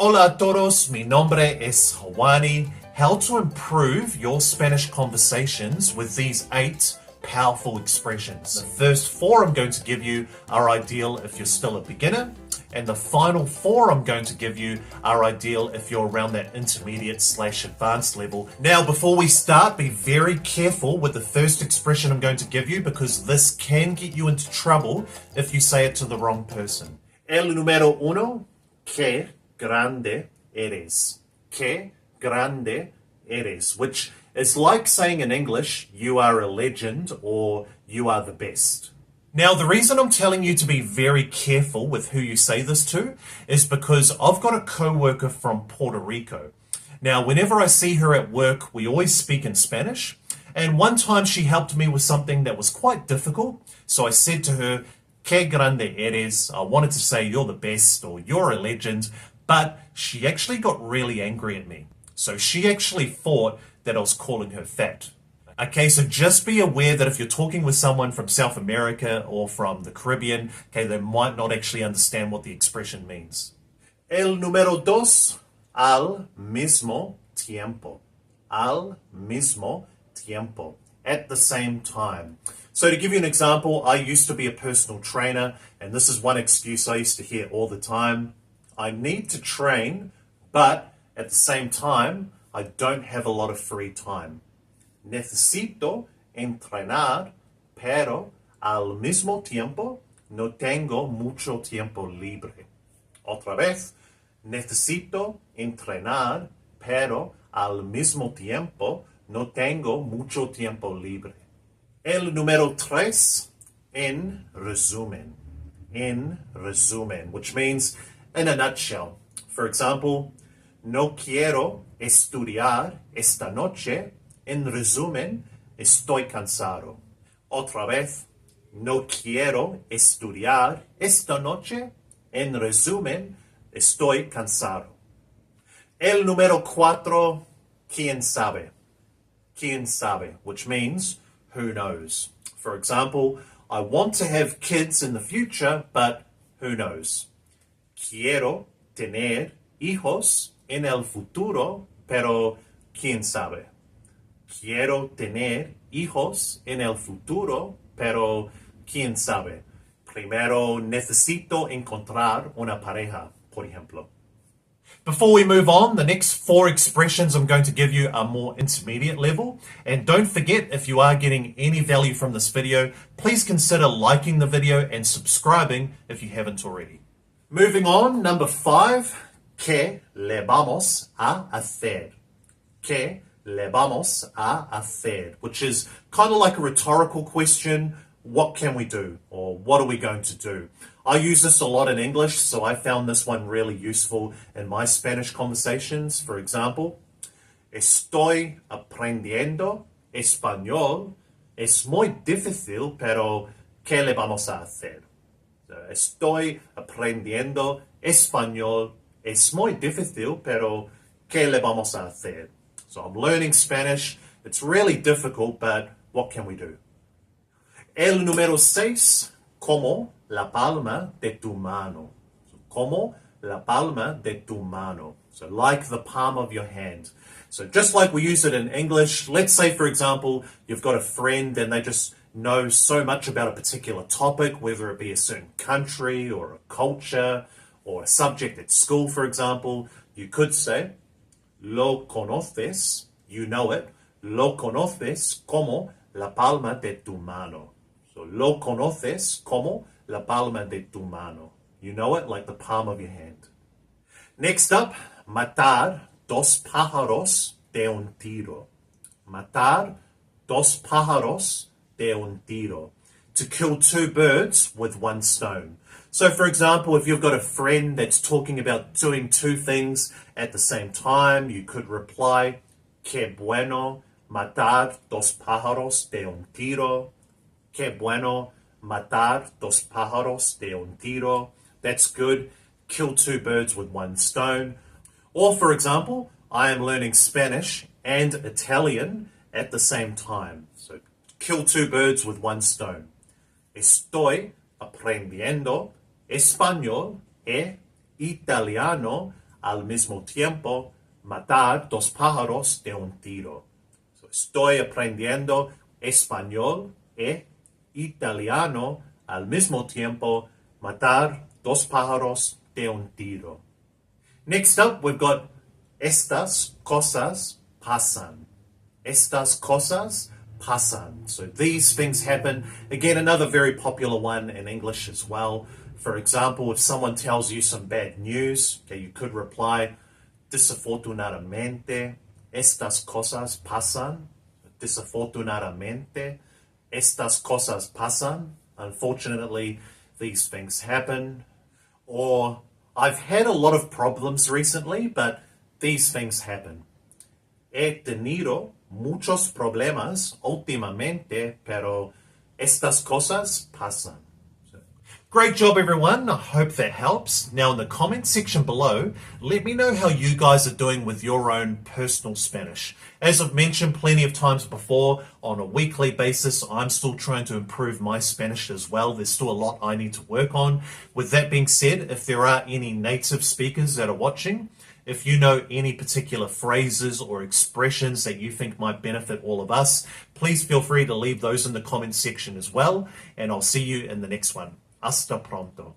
Hola a todos, mi nombre es Hawani. How to improve your Spanish conversations with these 8 powerful expressions. The first 4 I'm going to give you are ideal if you're still a beginner, and the final 4 I'm going to give you are ideal if you're around that intermediate/advanced level. Now, before we start, be very careful with the first expression I'm going to give you because this can get you into trouble if you say it to the wrong person. El número uno, que grande eres. Que grande eres, which is like saying in English, you are a legend or you are the best. Now, the reason I'm telling you to be very careful with who you say this to is because I've got a co-worker from Puerto Rico. Now, whenever I see her at work, we always speak in Spanish. And one time she helped me with something that was quite difficult. So I said to her, que grande eres. I wanted to say you're the best or you're a legend, but she actually got really angry at me. So she actually thought that I was calling her fat. Okay, so just be aware that if you're talking with someone from South America or from the Caribbean, okay, they might not actually understand what the expression means. El número dos, al mismo tiempo. Al mismo tiempo. At the same time. So to give you an example, I used to be a personal trainer, and this is one excuse I used to hear all the time. I need to train, but at the same time, I don't have a lot of free time. Necesito entrenar, pero al mismo tiempo no tengo mucho tiempo libre. Otra vez, necesito entrenar, pero al mismo tiempo no tengo mucho tiempo libre. El número 3, en resumen. En resumen, which means in a nutshell. For example, no quiero estudiar esta noche. En resumen, estoy cansado. Otra vez, no quiero estudiar esta noche. En resumen, estoy cansado. El número 4, quién sabe. Quién sabe, which means who knows. For example, I want to have kids in the future, but who knows? Quiero tener hijos en el futuro, pero quién sabe. Quiero tener hijos en el futuro, pero quién sabe. Primero necesito encontrar una pareja, por ejemplo. Before we move on, the next 4 expressions I'm going to give you are more intermediate level. And don't forget, if you are getting any value from this video, please consider liking the video and subscribing if you haven't already. Moving on, number 5, ¿qué le vamos a hacer? ¿Qué le vamos a hacer? Which is kind of like a rhetorical question. What can we do? Or what are we going to do? I use this a lot in English, so I found this one really useful in my Spanish conversations. For example, estoy aprendiendo español. Es muy difícil, pero ¿qué le vamos a hacer? So, estoy aprendiendo español. Es muy difícil, pero ¿qué le vamos a hacer? So I'm learning Spanish. It's really difficult, but what can we do? El número 6, como la palma de tu mano. So, como la palma de tu mano. So like the palm of your hand. So just like we use it in English, let's say, for example, you've got a friend and they just know so much about a particular topic, whether it be a certain country or a culture or a subject at school, for example. You could say, lo conoces, you know it, lo conoces como la palma de tu mano. So, lo conoces como la palma de tu mano. You know it like the palm of your hand. Next up, matar dos pájaros de un tiro. Matar dos pájaros de un tiro. To kill 2 birds with 1 stone. So, for example, if you've got a friend that's talking about doing 2 things at the same time, you could reply, qué bueno matar dos pájaros de un tiro. Qué bueno matar dos pájaros de un tiro. That's good. Kill 2 birds with 1 stone. Or, for example, I am learning Spanish and Italian at the same time. So, kill 2 birds with 1 stone. Estoy aprendiendo español e italiano al mismo tiempo, matar dos pájaros de un tiro. So, estoy aprendiendo español e italiano al mismo tiempo, matar dos pájaros de un tiro. Next up, we've got estas cosas pasan. Estas cosas pasan. So these things happen. Again, another very popular one in English as well. For example, if someone tells you some bad news, okay, you could reply, desafortunadamente, estas cosas pasan. Desafortunadamente, estas cosas pasan. Unfortunately, these things happen. Or, I've had a lot of problems recently, but these things happen. He tenido muchos problemas últimamente, pero estas cosas pasan. Great job, everyone. I hope that helps. Now, in the comment section below, let me know how you guys are doing with your own personal Spanish. As I've mentioned plenty of times before, on a weekly basis, I'm still trying to improve my Spanish as well. There's still a lot I need to work on. With that being said, if there are any native speakers that are watching, if you know any particular phrases or expressions that you think might benefit all of us, please feel free to leave those in the comment section as well. And I'll see you in the next one. Hasta pronto.